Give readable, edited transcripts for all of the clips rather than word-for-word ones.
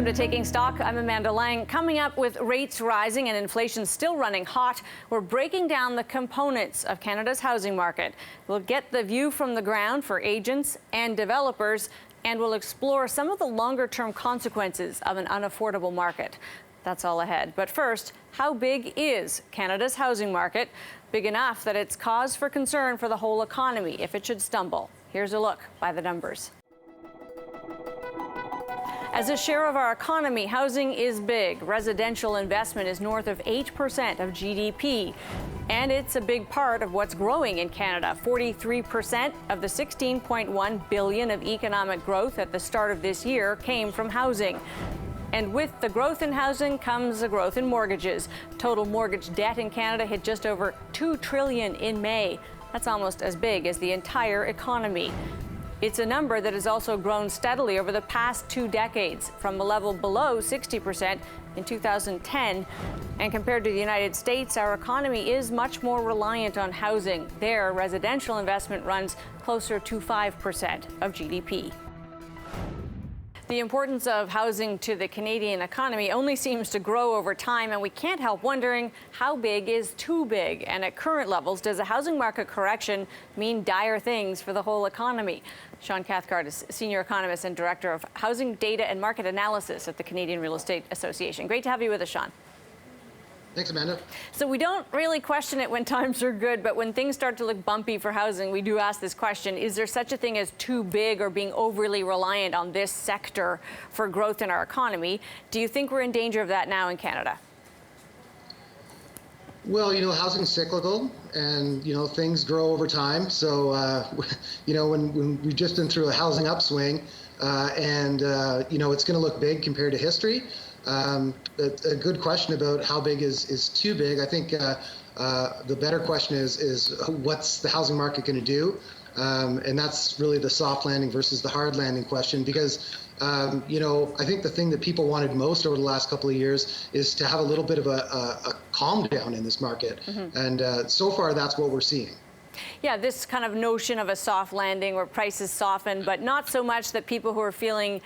Welcome to Taking Stock. I'm Amanda Lang. Coming up, with rates rising and inflation still running hot, we're breaking down the components of Canada's housing market. We'll get the view from the ground for agents and developers, and we'll explore some of the longer-term consequences of an unaffordable market. That's all ahead. But first, how big is Canada's housing market? Big enough that it's cause for concern for the whole economy if it should stumble. Here's a look by the numbers. As a share of our economy, housing is big. Residential investment is north of 8% of GDP. And it's a big part of what's growing in Canada. 43% of the $16.1 billion of economic growth at the start of this year came from housing. And with the growth in housing comes the growth in mortgages. Total mortgage debt in Canada hit just over $2 trillion in May. That's almost as big as the entire economy. It's a number that has also grown steadily over the past 2 decades, from a level below 60% in 2010. And compared to the United States, our economy is much more reliant on housing. There, residential investment runs closer to 5% of GDP. The importance of housing to the Canadian economy only seems to grow over time, and we can't help wondering how big is too big? And at current levels, does a housing market correction mean dire things for the whole economy? Shaun Cathcart is Senior Economist and Director of Housing Data and Market Analysis at the Canadian Real Estate Association. Great to have you with us, Shaun. Thanks, Amanda. So we don't really question it when times are good, but when things start to look bumpy for housing, we do ask this question: is there such a thing as too big or being overly reliant on this sector for growth in our economy? Do you think we're in danger of that now in Canada? Well, housing's cyclical, and, things grow over time. So, when we've just been through a housing upswing, and it's going to look big compared to history. A good question about how big is too big. I think the better question is what's the housing market going to do? And that's really the soft landing versus the hard landing question, because I think the thing that people wanted most over the last couple of years is to have a little bit of a calm down in this market. Mm-hmm. And so far, that's what we're seeing. Yeah, this kind of notion of a soft landing where prices soften, but not so much that people who are feeling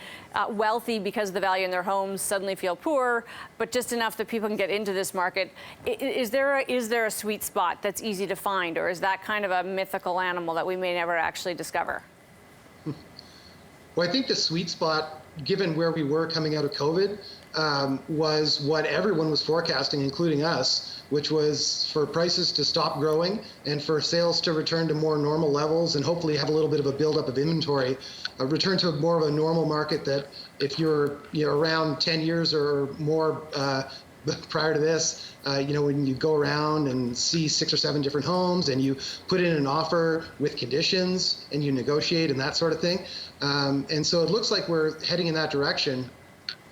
wealthy because of the value in their homes suddenly feel poor, but just enough that people can get into this market. Is there a sweet spot that's easy to find, or is that kind of a mythical animal that we may never actually discover? Well, I think the sweet spot, given where we were coming out of COVID, was what everyone was forecasting, including us, which was for prices to stop growing and for sales to return to more normal levels and hopefully have a little bit of a buildup of inventory, a return to more of a normal market that if you're around 10 years or more prior to this, when you go around and see 6 or 7 different homes and you put in an offer with conditions and you negotiate and that sort of thing. And so it looks like we're heading in that direction.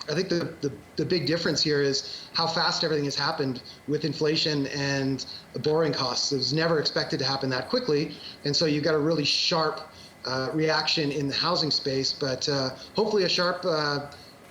I think the big difference here is how fast everything has happened with inflation and borrowing costs. It was never expected to happen that quickly. And so you've got a really sharp reaction in the housing space, but hopefully a sharp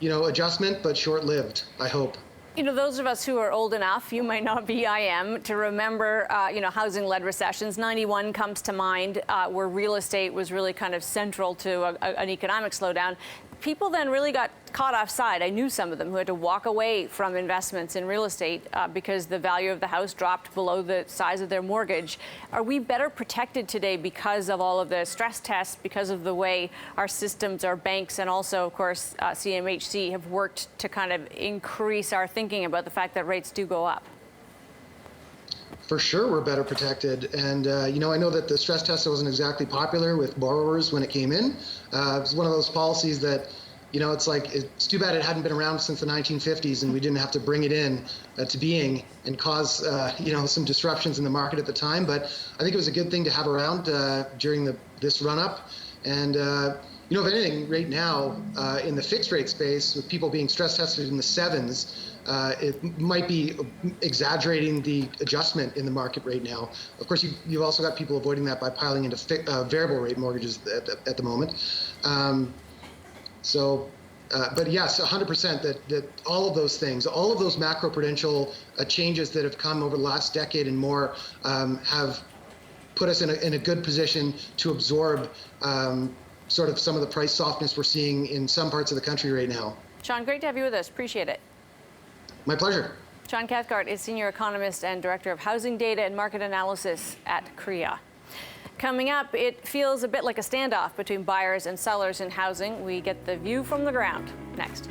adjustment, but short-lived, I hope. Those of us who are old enough, you might not be, I am, to remember, housing-led recessions. 91 comes to mind, where real estate was really kind of central to an economic slowdown. People then really got caught offside. I knew some of them who had to walk away from investments in real estate because the value of the house dropped below the size of their mortgage. Are we better protected today because of all of the stress tests, because of the way our systems, our banks, and also, of course, CMHC have worked to kind of increase our thinking about the fact that rates do go up? For sure, we're better protected. And, I know that the stress test wasn't exactly popular with borrowers when it came in. It was one of those policies that, it's too bad it hadn't been around since the 1950s and we didn't have to bring it in to being and cause, some disruptions in the market at the time. But I think it was a good thing to have around during this run-up. And, if anything, right now in the fixed rate space, with people being stress tested in the 7s, it might be exaggerating the adjustment in the market right now. Of course, you've also got people avoiding that by piling into variable rate mortgages at the moment. But yes, 100% that all of those things, all of those macroprudential changes that have come over the last decade and more have put us in a good position to absorb sort of some of the price softness we're seeing in some parts of the country right now. Shaun, great to have you with us. Appreciate it. My pleasure. Shaun Cathcart is Senior Economist and Director of Housing Data and Market Analysis at CREA. Coming up, it feels a bit like a standoff between buyers and sellers in housing. We get the view from the ground next.